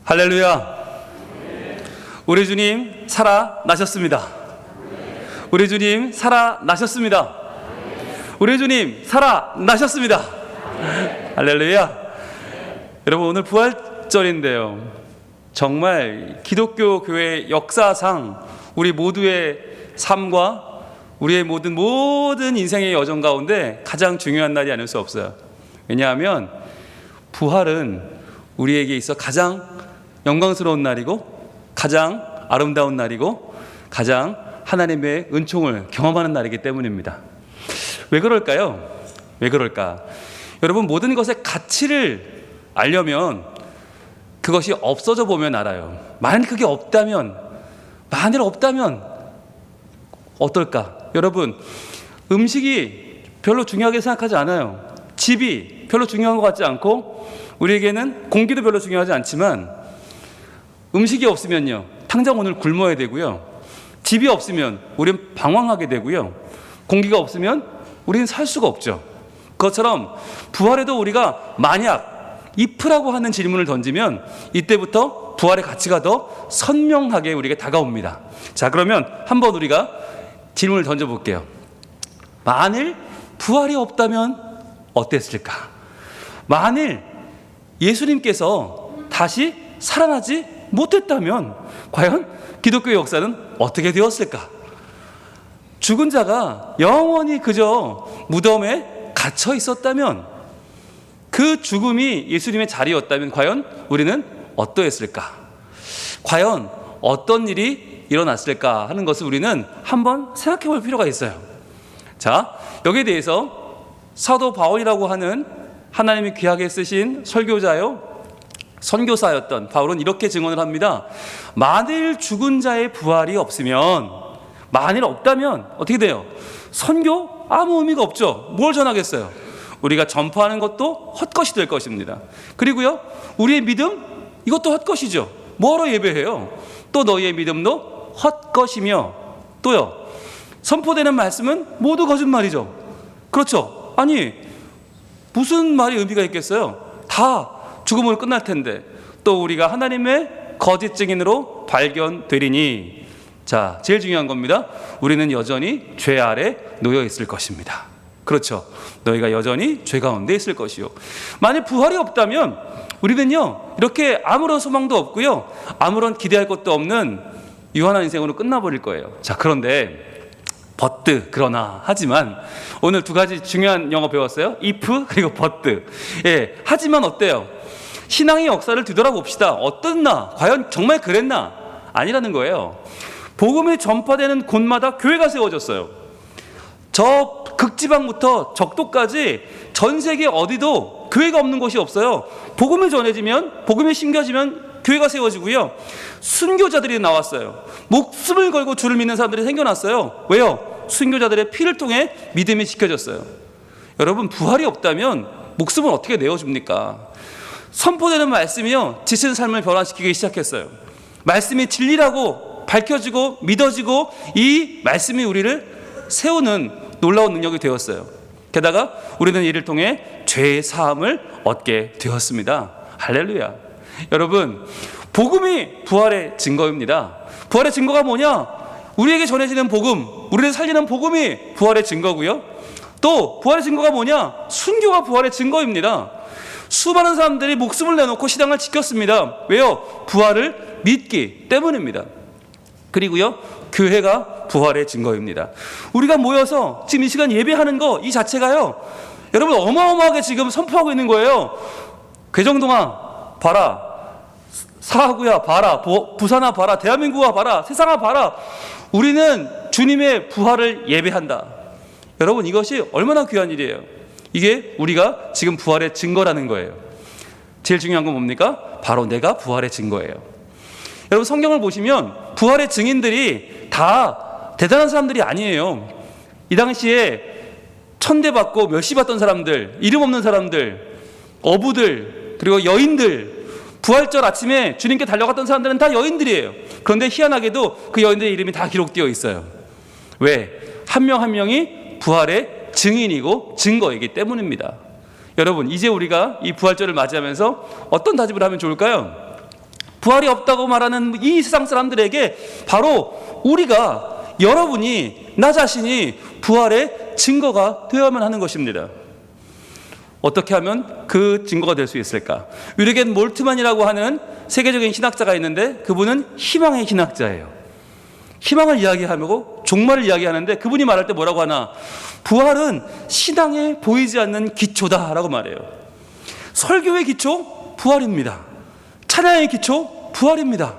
할렐루야. 우리 주님 살아나셨습니다. 우리 주님 살아나셨습니다. 우리 주님 살아나셨습니다. 할렐루야. 여러분, 오늘 부활절인데요, 정말 기독교 교회 역사상 우리 모두의 삶과 우리의 모든 인생의 여정 가운데 가장 중요한 날이 아닐 수 없어요. 왜냐하면 부활은 우리에게 있어 가장 영광스러운 날이고, 가장 아름다운 날이고, 가장 하나님의 은총을 경험하는 날이기 때문입니다. 왜 그럴까요? 왜 그럴까? 여러분, 모든 것의 가치를 알려면 그것이 없어져 보면 알아요. 만일 없다면 어떨까? 여러분, 음식이 별로 중요하게 생각하지 않아요. 집이 별로 중요한 것 같지 않고, 우리에게는 공기도 별로 중요하지 않지만, 음식이 없으면요, 당장 오늘 굶어야 되고요, 집이 없으면 우리는 방황하게 되고요, 공기가 없으면 우리는 살 수가 없죠. 그것처럼 부활에도 우리가 만약 if라고 하는 질문을 던지면 이때부터 부활의 가치가 더 선명하게 우리에게 다가옵니다. 자, 그러면 한번 우리가 질문을 던져볼게요. 만일 부활이 없다면 어땠을까? 만일 예수님께서 다시 살아나지 못했다면 과연 기독교의 역사는 어떻게 되었을까? 죽은 자가 영원히 그저 무덤에 갇혀 있었다면, 그 죽음이 예수님의 자리였다면 과연 우리는 어떠했을까? 과연 어떤 일이 일어났을까 하는 것을 우리는 한번 생각해 볼 필요가 있어요. 자, 여기에 대해서 사도 바울이라고 하는 하나님이 귀하게 쓰신 선교사였던 바울은 이렇게 증언을 합니다. 만일 죽은 자의 부활이 없으면, 만일 없다면 어떻게 돼요? 선교 아무 의미가 없죠. 뭘 전하겠어요? 우리가 전파하는 것도 헛것이 될 것입니다. 그리고요, 우리의 믿음, 이것도 헛것이죠. 뭐하러 예배해요? 또 너희의 믿음도 헛것이며, 또요, 선포되는 말씀은 모두 거짓말이죠. 그렇죠? 아니, 무슨 말이 의미가 있겠어요? 다 죽음으로 끝날 텐데, 또 우리가 하나님의 거짓 증인으로 발견되리니, 자, 제일 중요한 겁니다. 우리는 여전히 죄 아래 놓여 있을 것입니다. 그렇죠? 너희가 여전히 죄 가운데 있을 것이요. 만약 부활이 없다면 우리는요, 이렇게 아무런 소망도 없고요, 아무런 기대할 것도 없는 유한한 인생으로 끝나버릴 거예요. 자, 그런데 그러나 하지만 오늘 두 가지 중요한 영어 배웠어요. if 그리고 but. 예, 하지만 어때요? 신앙의 역사를 뒤돌아봅시다. 어떻나? 과연 정말 그랬나? 아니라는 거예요. 복음이 전파되는 곳마다 교회가 세워졌어요. 저 극지방부터 적도까지 전 세계 어디도 교회가 없는 곳이 없어요. 복음이 전해지면, 복음이 심겨지면 교회가 세워지고요, 순교자들이 나왔어요. 목숨을 걸고 주를 믿는 사람들이 생겨났어요. 왜요? 순교자들의 피를 통해 믿음이 지켜졌어요. 여러분, 부활이 없다면 목숨을 어떻게 내어줍니까? 선포되는 말씀이요, 지친 삶을 변화시키기 시작했어요. 말씀이 진리라고 밝혀지고 믿어지고, 이 말씀이 우리를 세우는 놀라운 능력이 되었어요. 게다가 우리는 이를 통해 죄의 사함을 얻게 되었습니다. 할렐루야. 여러분, 복음이 부활의 증거입니다. 부활의 증거가 뭐냐? 우리에게 전해지는 복음, 우리를 살리는 복음이 부활의 증거고요, 또 부활의 증거가 뭐냐? 순교가 부활의 증거입니다. 수많은 사람들이 목숨을 내놓고 신앙을 지켰습니다. 왜요? 부활을 믿기 때문입니다. 그리고요, 교회가 부활의 증거입니다. 우리가 모여서 지금 이 시간 예배하는 거, 이 자체가요, 여러분, 어마어마하게 지금 선포하고 있는 거예요. 괴정동아 봐라, 사하구야 봐라, 부산아 봐라, 대한민국아 봐라, 세상아 봐라. 우리는 주님의 부활을 예배한다. 여러분, 이것이 얼마나 귀한 일이에요. 이게 우리가 지금 부활의 증거라는 거예요. 제일 중요한 건 뭡니까? 바로 내가 부활의 증거예요. 여러분, 성경을 보시면 부활의 증인들이 다 대단한 사람들이 아니에요. 이 당시에 천대받고 멸시받던 사람들, 이름 없는 사람들, 어부들, 그리고 여인들, 부활절 아침에 주님께 달려갔던 사람들은 다 여인들이에요. 그런데 희한하게도 그 여인들의 이름이 다 기록되어 있어요. 왜? 한 명 한 명이 부활의 증인이고 증거이기 때문입니다. 여러분, 이제 우리가 이 부활절을 맞이하면서 어떤 다짐을 하면 좋을까요? 부활이 없다고 말하는 이 세상 사람들에게 바로 우리가, 여러분이, 나 자신이 부활의 증거가 되어야만 하는 것입니다. 어떻게 하면 그 증거가 될 수 있을까? 유르겐 몰트만이라고 하는 세계적인 신학자가 있는데 그분은 희망의 신학자예요. 희망을 이야기하고 종말을 이야기하는데 그분이 말할 때 뭐라고 하나? 부활은 신앙에 보이지 않는 기초다라고 말해요. 설교의 기초? 부활입니다. 찬양의 기초? 부활입니다.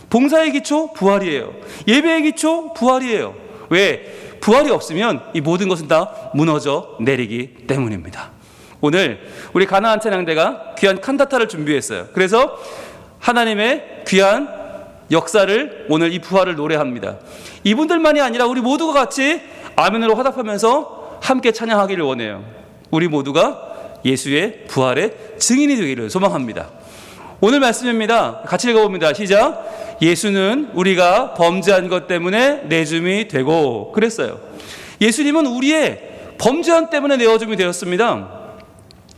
봉사의 기초? 부활이에요. 예배의 기초? 부활이에요. 왜? 부활이 없으면 이 모든 것은 다 무너져 내리기 때문입니다. 오늘 우리 가나안 찬양대가 귀한 칸타타를 준비했어요. 그래서 하나님의 귀한 역사를 오늘 이 부활을 노래합니다. 이분들만이 아니라 우리 모두가 같이 아멘으로 화답하면서 함께 찬양하기를 원해요. 우리 모두가 예수의 부활의 증인이 되기를 소망합니다. 오늘 말씀입니다. 같이 읽어봅니다. 시작. 예수는 우리가 범죄한 것 때문에 내줌이 되고, 그랬어요. 예수님은 우리의 범죄한 때문에 내어줌이 되었습니다.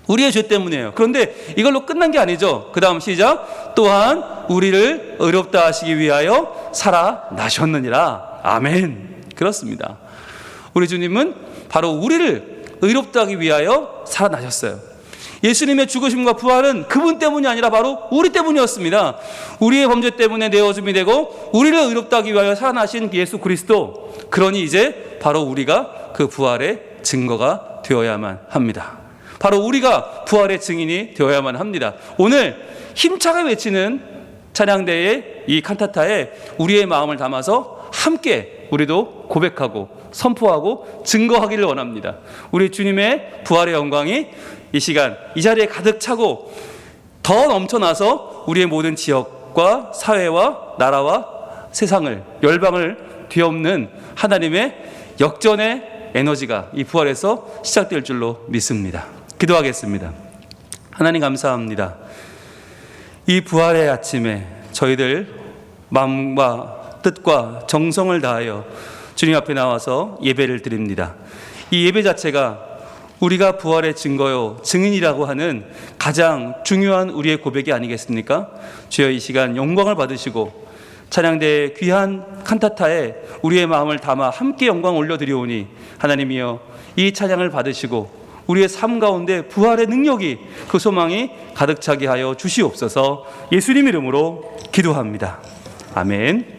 우리의 죄 때문이에요. 그런데 이걸로 끝난 게 아니죠. 그 다음 시작. 또한 우리를 의롭다 하시기 위하여 살아나셨느니라. 아멘. 그렇습니다. 우리 주님은 바로 우리를 의롭다 하기 위하여 살아나셨어요. 예수님의 죽으심과 부활은 그분 때문이 아니라 바로 우리 때문이었습니다. 우리의 범죄 때문에 내어줌이 되고 우리를 의롭다 하기 위하여 살아나신 예수 그리스도. 그러니 이제 바로 우리가 그 부활의 증거가 되어야만 합니다. 바로 우리가 부활의 증인이 되어야만 합니다. 오늘 힘차게 외치는 찬양대의 이 칸타타에 우리의 마음을 담아서 함께 우리도 고백하고 선포하고 증거하기를 원합니다. 우리 주님의 부활의 영광이 이 시간 이 자리에 가득 차고 더 넘쳐나서 우리의 모든 지역과 사회와 나라와 세상을, 열방을 뒤엎는 하나님의 역전의 에너지가 이 부활에서 시작될 줄로 믿습니다. 기도하겠습니다. 하나님 감사합니다. 이 부활의 아침에 저희들 마음과 뜻과 정성을 다하여 주님 앞에 나와서 예배를 드립니다. 이 예배 자체가 우리가 부활의 증거요, 증인이라고 하는 가장 중요한 우리의 고백이 아니겠습니까? 주여 이 시간 영광을 받으시고 찬양대의 귀한 칸타타에 우리의 마음을 담아 함께 영광 올려드리오니 하나님이여 이 찬양을 받으시고 우리의 삶 가운데 부활의 능력이, 그 소망이 가득 차게 하여 주시옵소서. 예수님 이름으로 기도합니다. 아멘.